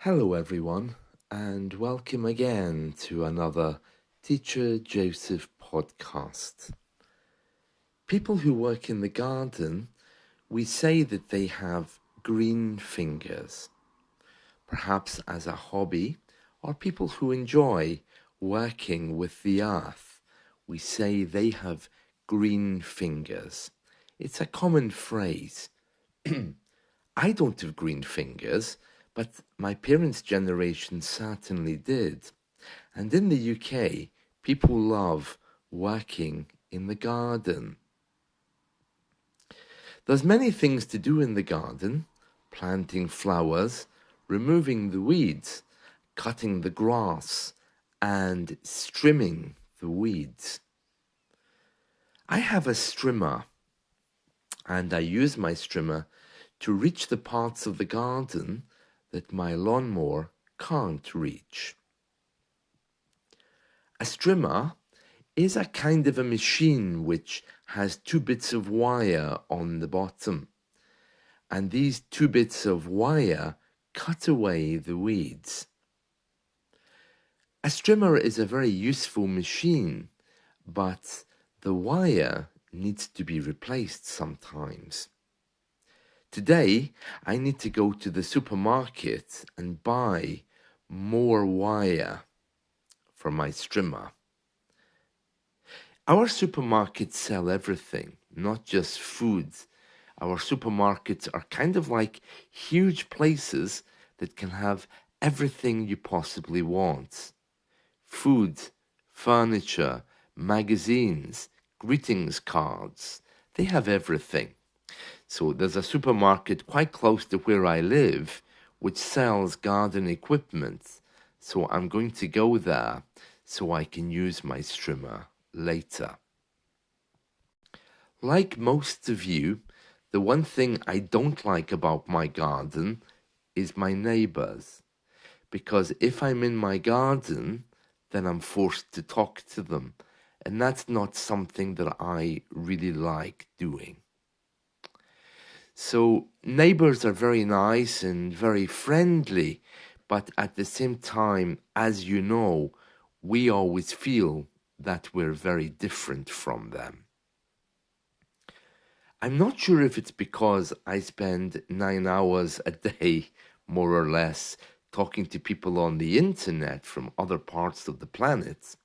Hello, everyone, and welcome again to another Teacher Joseph podcast. People who work in the garden, we say that they have green fingers, perhaps as a hobby, or people who enjoy working with the earth. We say they have green fingers. It's a common phrase. I don't have green fingers, but my parents' generation certainly did. And in the UK, people love working in the garden. There's many things to do in the garden: planting flowers, removing the weeds, cutting the grass, and trimming the weeds. I have a strimmer, and I use my strimmer to reach the parts of the garden that my lawnmower can't reach. A strimmer is a kind of a machine which has two bits of wire on the bottom, and these two bits of wire cut away the weeds. A strimmer is a very useful machine, but the wire needs to be replaced sometimes. Today, I need to go to the supermarket and buy more wire for my strimmer. Our supermarkets sell everything, not just food. Our supermarkets are kind of like huge places that can have everything you possibly want. Food, furniture, magazines, greetings cards, they have everything. So there's a supermarket quite close to where I live which sells garden equipment. So I'm going to go there so I can use my strimmer later. Like most of you, the one thing I don't like about my garden is my neighbors. Because if I'm in my garden, then I'm forced to talk to them. And that's not something that I really like doing. So neighbors are very nice and very friendly, but at the same time, as you know, we always feel that we're very different from them. I'm not sure if it's because I spend 9 hours a day, more or less, talking to people on the internet from other parts of the planet,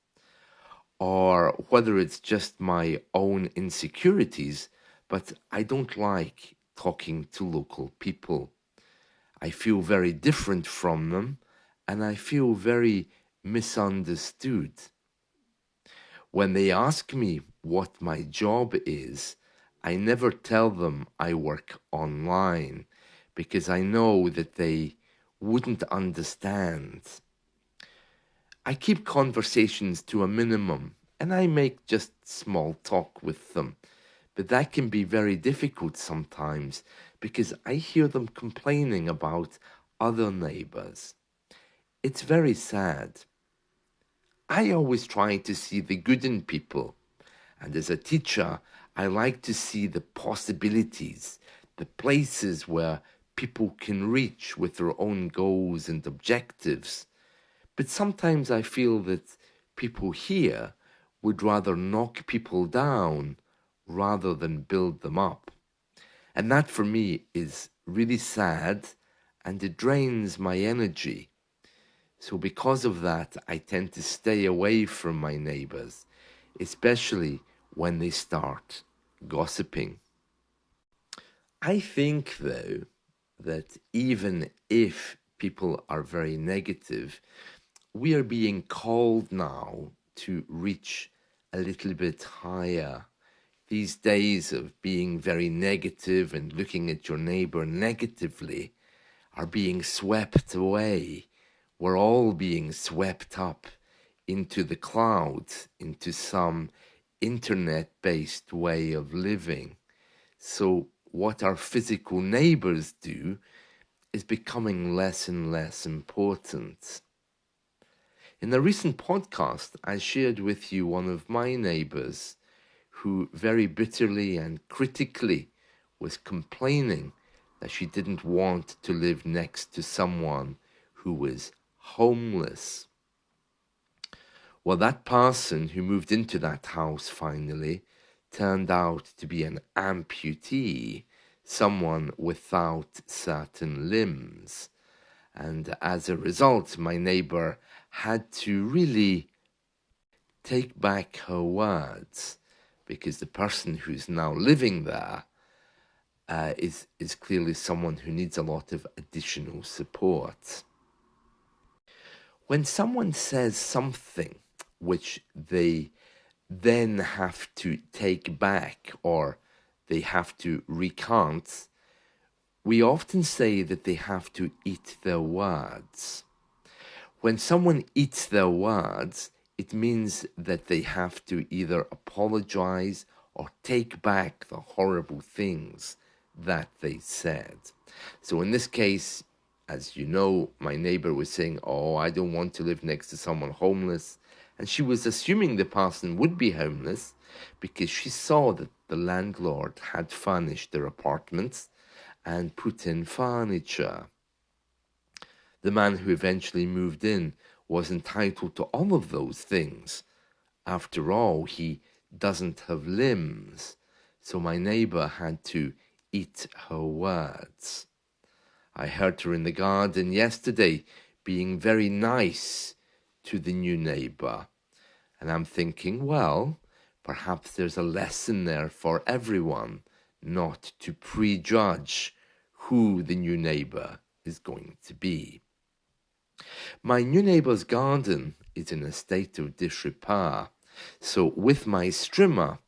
or whether it's just my own insecurities, but I don't like talking to local people. I feel very different from them, and I feel very misunderstood. When they ask me what my job is, I never tell them I work online because I know that they wouldn't understand. I keep conversations to a minimum and I make just small talk with them. But that can be very difficult sometimes because I hear them complaining about other neighbors. It's very sad. I always try to see the good in people. And as a teacher, I like to see the possibilities, the places where people can reach with their own goals and objectives. But sometimes I feel that people here would rather knock people down rather than build them up. And that for me is really sad and it drains my energy. So because of that, I tend to stay away from my neighbors, especially when they start gossiping. I think, though, that even if people are very negative, we are being called now to reach a little bit higher. These days of being very negative and looking at your neighbor negatively are being swept away. We're all being swept up into the clouds, into some internet-based way of living. So what our physical neighbors do is becoming less and less important. In a recent podcast, I shared with you one of my neighbors who very bitterly and critically was complaining that she didn't want to live next to someone who was homeless. Well, that person who moved into that house finally turned out to be an amputee, someone without certain limbs. And as a result, my neighbor had to really take back her words, because the person who's now living there is clearly someone who needs a lot of additional support. When someone says something which they then have to take back or they have to recant, we often say that they have to eat their words. When someone eats their words, it means that they have to either apologize or take back the horrible things that they said. So in this case, as you know, my neighbor was saying, "Oh, I don't want to live next to someone homeless." And she was assuming the person would be homeless because she saw that the landlord had furnished their apartments and put in furniture. The man who eventually moved in was entitled to all of those things. After all, he doesn't have limbs. So my neighbor had to eat her words. I heard her in the garden yesterday being very nice to the new neighbor. And I'm thinking, well, perhaps there's a lesson there for everyone, not to prejudge who the new neighbor is going to be. My new neighbor's garden is in a state of disrepair, so with my strimmer,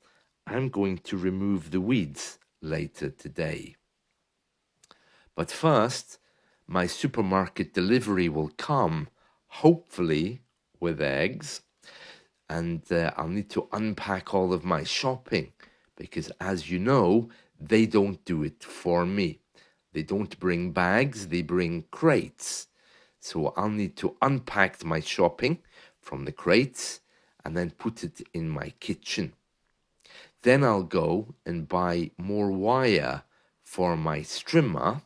I'm going to remove the weeds later today. But first, my supermarket delivery will come, hopefully with eggs, and I'll need to unpack all of my shopping because, as you know, they don't do it for me. They don't bring bags, they bring crates. So I'll need to unpack my shopping from the crates and then put it in my kitchen. Then I'll go and buy more wire for my strimmer.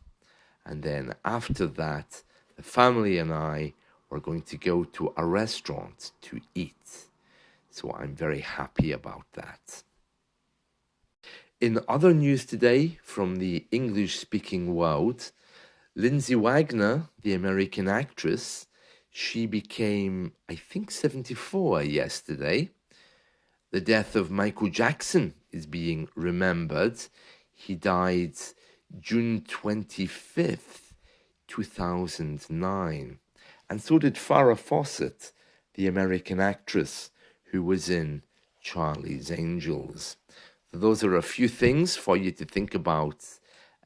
And then after that, the family and I are going to go to a restaurant to eat. So I'm very happy about that. In other news today from the English-speaking world, Lindsay Wagner, the American actress, she became, I think, 74 yesterday. The death of Michael Jackson is being remembered. He died June 25th, 2009. And so did Farrah Fawcett, the American actress who was in Charlie's Angels. So those are a few things for you to think about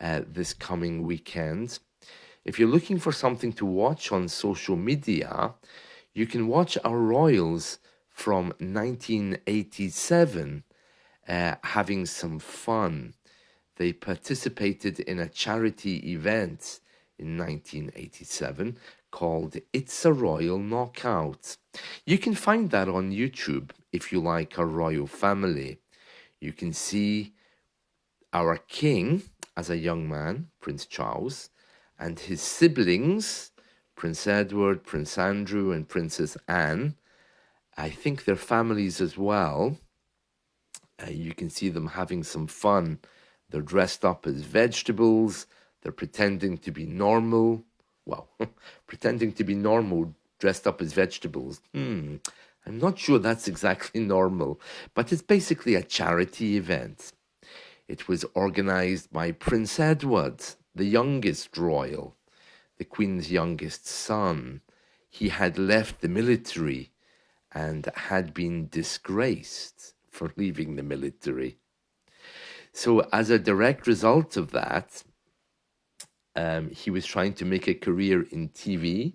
this coming weekend. If you're looking for something to watch on social media, you can watch our Royals from 1987 having some fun. They participated in a charity event in 1987 called It's a Royal Knockout. You can find that on YouTube if you like our royal family. You can see our king as a young man, Prince Charles, and his siblings, Prince Edward, Prince Andrew, and Princess Anne. I think their families as well. You can see them having some fun. They're dressed up as vegetables. They're pretending to be normal. Well, pretending to be normal dressed up as vegetables. I'm not sure that's exactly normal, but it's basically a charity event. It was organized by Prince Edward, the youngest royal, the Queen's youngest son. He had left the military and had been disgraced for leaving the military. So as a direct result of that, he was trying to make a career in TV,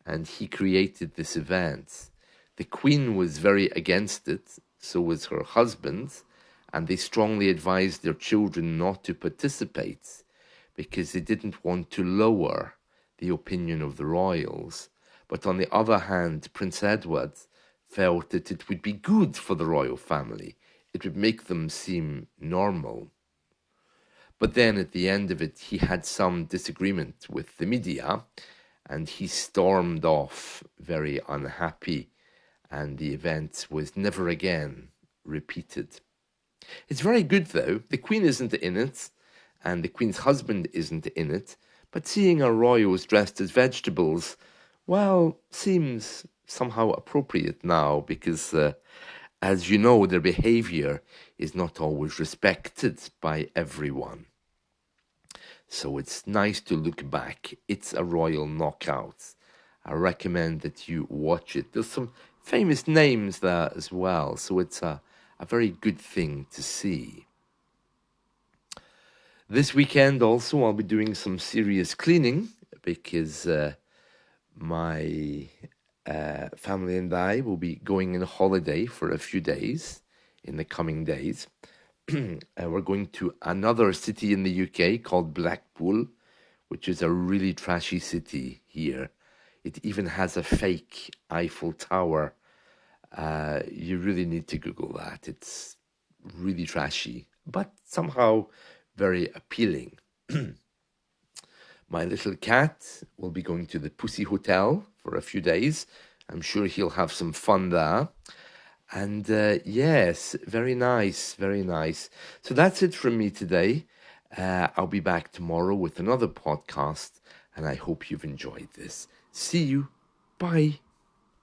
and he created this event. The Queen was very against it, so was her husband, and they strongly advised their children not to participate because they didn't want to lower the opinion of the royals. But on the other hand, Prince Edward felt that it would be good for the royal family. It would make them seem normal. But then at the end of it, he had some disagreement with the media, and he stormed off very unhappy, and the event was never again repeated. It's very good, though. The Queen isn't in it, and the Queen's husband isn't in it, but seeing our royals dressed as vegetables, well, seems somehow appropriate now because, as you know, their behavior is not always respected by everyone. So it's nice to look back. It's a royal knockout. I recommend that you watch it. There's some famous names there as well, so it's a very good thing to see. This weekend also I'll be doing some serious cleaning because my family and I will be going on holiday for a few days in the coming days. We're going to another city in the UK called Blackpool, which is a really trashy city here. It even has a fake Eiffel Tower. You really need to Google that. It's really trashy, but somehow very appealing. My little cat will be going to the Pussy Hotel for a few days. I'm sure he'll have some fun there. And yes, very nice, very nice. So that's it from me today. I'll be back tomorrow with another podcast, and I hope you've enjoyed this. See you. Bye.